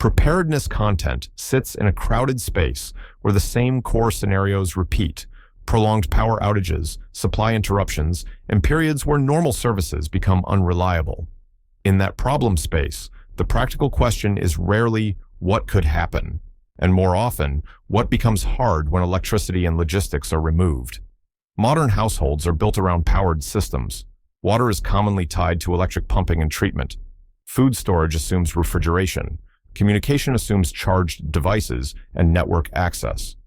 Preparedness content sits in a crowded space where the same core scenarios repeat: prolonged power outages, supply interruptions, and periods where normal services become unreliable. In that problem space, the practical question is rarely what could happen, and more often, what becomes hard when electricity and logistics are removed. Modern households are built around powered systems. Water is commonly tied to electric pumping and treatment. Food storage assumes refrigeration. Communication assumes charged devices and network access.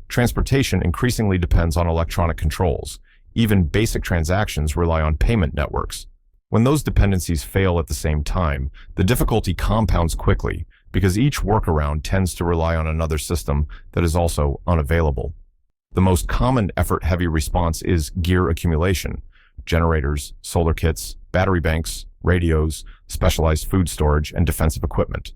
Transportation increasingly depends on electronic controls. Even basic transactions rely on payment networks. When those dependencies fail at the same time, the difficulty compounds quickly because each workaround tends to rely on another system that is also unavailable. The most common effort-heavy response is gear accumulation: generators, solar kits, battery banks, radios, specialized food storage, and defensive equipment.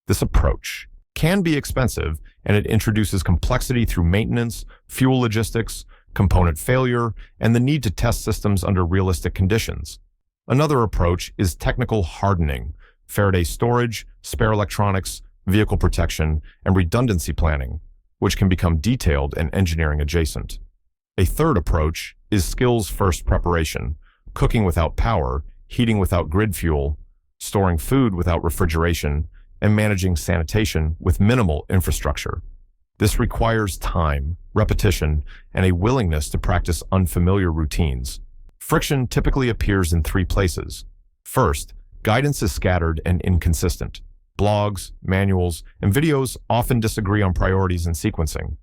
This approach can be expensive, and it introduces complexity through maintenance, fuel logistics, component failure, and the need to test systems under realistic conditions. Another approach is technical hardening: Faraday storage, spare electronics, vehicle protection, and redundancy planning, which can become detailed and engineering adjacent. A third approach is skills-first preparation: cooking without power, heating without grid fuel, storing food without refrigeration, and managing sanitation with minimal infrastructure. This requires time, repetition, and a willingness to practice unfamiliar routines. Friction typically appears in three places. First, guidance is scattered and inconsistent. Blogs, manuals, and videos often disagree on priorities and sequencing.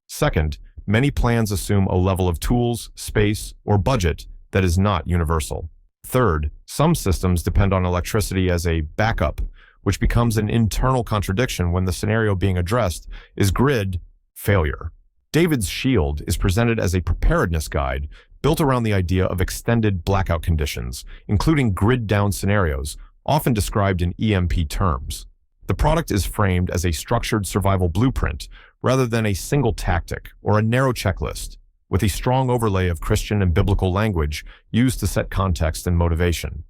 Second, many plans assume a level of tools, space, or budget that is not universal. Third, some systems depend on electricity as a backup, which becomes an internal contradiction when the scenario being addressed is grid failure. David's Shield is presented as a preparedness guide built around the idea of extended blackout conditions, including grid-down scenarios, often described in EMP terms. The product is framed as a structured survival blueprint rather than a single tactic or a narrow checklist, with a strong overlay of Christian and biblical language used to set context and motivation.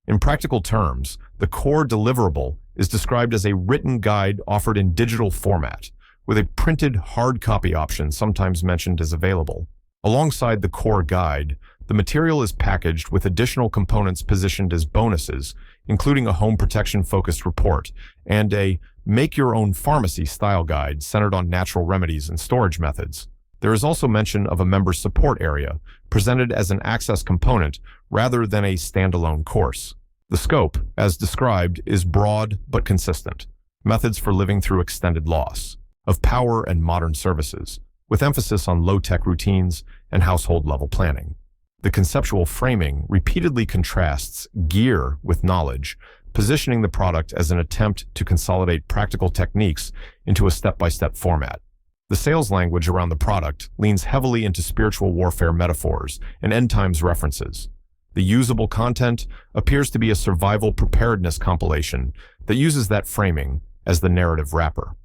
In practical terms, the core deliverable is described as a written guide offered in digital format, with a printed hard copy option sometimes mentioned as available. Alongside the core guide, the material is packaged with additional components positioned as bonuses, including a home protection-focused report and a make-your-own-pharmacy-style guide centered on natural remedies and storage methods. There is also mention of a member support area, presented as an access component rather than a standalone course. The scope, as described, is broad but consistent: methods for living through extended loss, of power and modern services, with emphasis on low-tech routines and household-level planning. The conceptual framing repeatedly contrasts gear with knowledge, positioning the product as an attempt to consolidate practical techniques into a step-by-step format. The sales language around the product leans heavily into spiritual warfare metaphors and end-times references. The usable content appears to be a survival preparedness compilation that uses that framing as the narrative wrapper.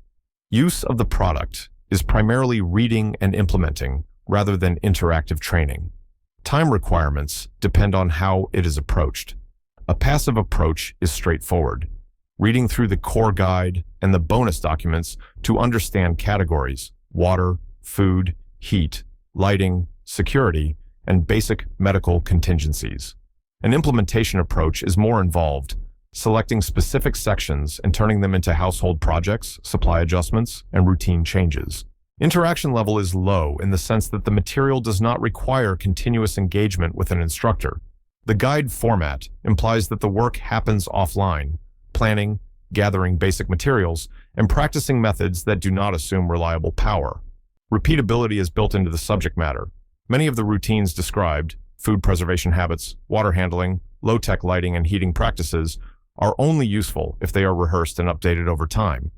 Use of the product is primarily reading and implementing rather than interactive training. Time requirements depend on how it is approached. A passive approach is straightforward: reading through the core guide and the bonus documents to understand categories: water, food, heat, lighting, security, and basic medical contingencies. An implementation approach is more involved, selecting specific sections and turning them into household projects, supply adjustments, and routine changes. Interaction level is low in the sense that the material does not require continuous engagement with an instructor. The guide format implies that the work happens offline, planning, gathering basic materials, and practicing methods that do not assume reliable power. Repeatability is built into the subject matter. Many of the routines described, food preservation habits, water handling, low-tech lighting and heating practices, are only useful if they are rehearsed and updated over time.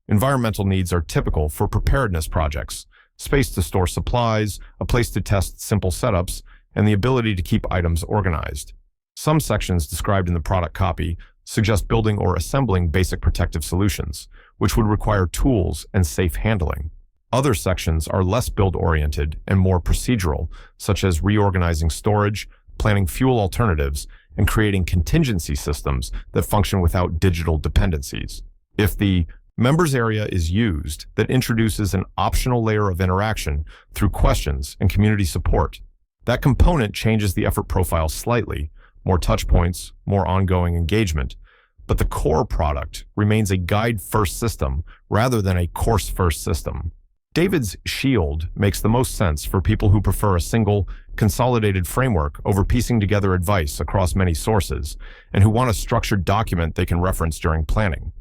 Environmental needs are typical for preparedness projects: space to store supplies, a place to test simple setups, and the ability to keep items organized. Some sections described in the product copy suggest building or assembling basic protective solutions, which would require tools and safe handling. Other sections are less build-oriented and more procedural, such as reorganizing storage, planning fuel alternatives, and creating contingency systems that function without digital dependencies. If the Members area is used that introduces an optional layer of interaction through questions and community support. That component changes the effort profile slightly, more touch points, more ongoing engagement, but the core product remains a guide-first system rather than a course-first system. David's Shield makes the most sense for people who prefer a single, consolidated framework over piecing together advice across many sources, and who want a structured document they can reference during planning.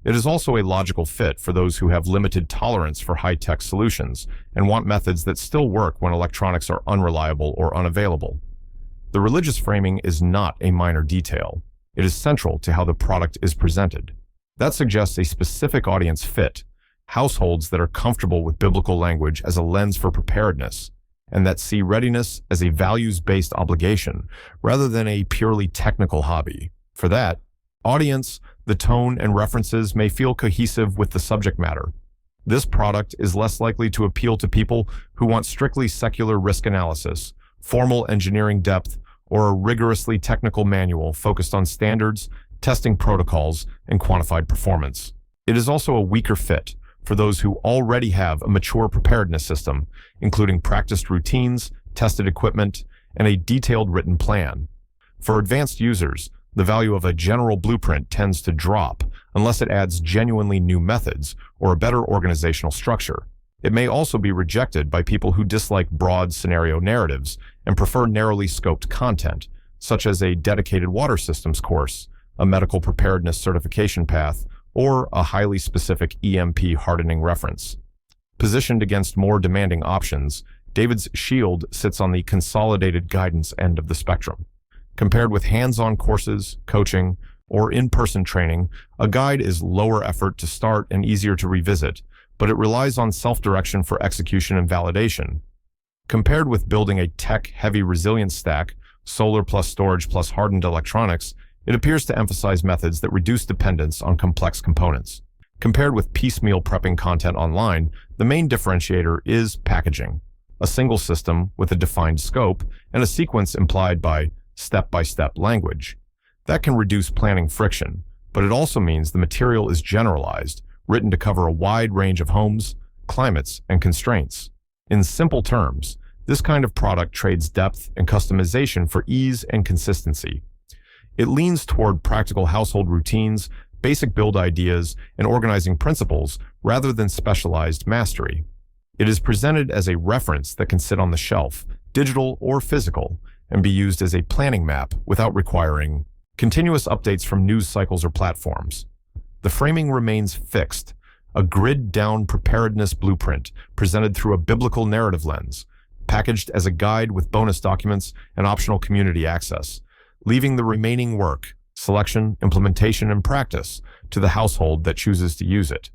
It is also a logical fit for those who have limited tolerance for high-tech solutions and want methods that still work when electronics are unreliable or unavailable. The religious framing is not a minor detail. It is central to how the product is presented. That suggests a specific audience fit, households that are comfortable with biblical language as a lens for preparedness, and that see readiness as a values-based obligation rather than a purely technical hobby. For that audience, the tone and references may feel cohesive with the subject matter. This product is less likely to appeal to people who want strictly secular risk analysis, formal engineering depth, or a rigorously technical manual focused on standards, testing protocols, and quantified performance. It is also a weaker fit for those who already have a mature preparedness system, including practiced routines, tested equipment, and a detailed written plan. For advanced users, the value of a general blueprint tends to drop unless it adds genuinely new methods or a better organizational structure. It may also be rejected by people who dislike broad scenario narratives and prefer narrowly scoped content, such as a dedicated water systems course, a medical preparedness certification path, or a highly specific EMP hardening reference. Positioned against more demanding options, David's Shield sits on the consolidated guidance end of the spectrum. Compared with hands-on courses, coaching, or in-person training, a guide is lower effort to start and easier to revisit, but it relies on self-direction for execution and validation. Compared with building a tech-heavy resilience stack, solar plus storage plus hardened electronics, it appears to emphasize methods that reduce dependence on complex components. Compared with piecemeal prepping content online, the main differentiator is packaging, a single system with a defined scope and a sequence implied by step-by-step language. That can reduce planning friction, but it also means the material is generalized, written to cover a wide range of homes, climates, and constraints. In simple terms, this kind of product trades depth and customization for ease and consistency. It leans toward practical household routines, basic build ideas, and organizing principles rather than specialized mastery. It is presented as a reference that can sit on the shelf, digital or physical, and be used as a planning map without requiring continuous updates from news cycles or platforms. The framing remains fixed, a grid-down preparedness blueprint presented through a biblical narrative lens, packaged as a guide with bonus documents and optional community access, leaving the remaining work, selection, implementation, and practice to the household that chooses to use it.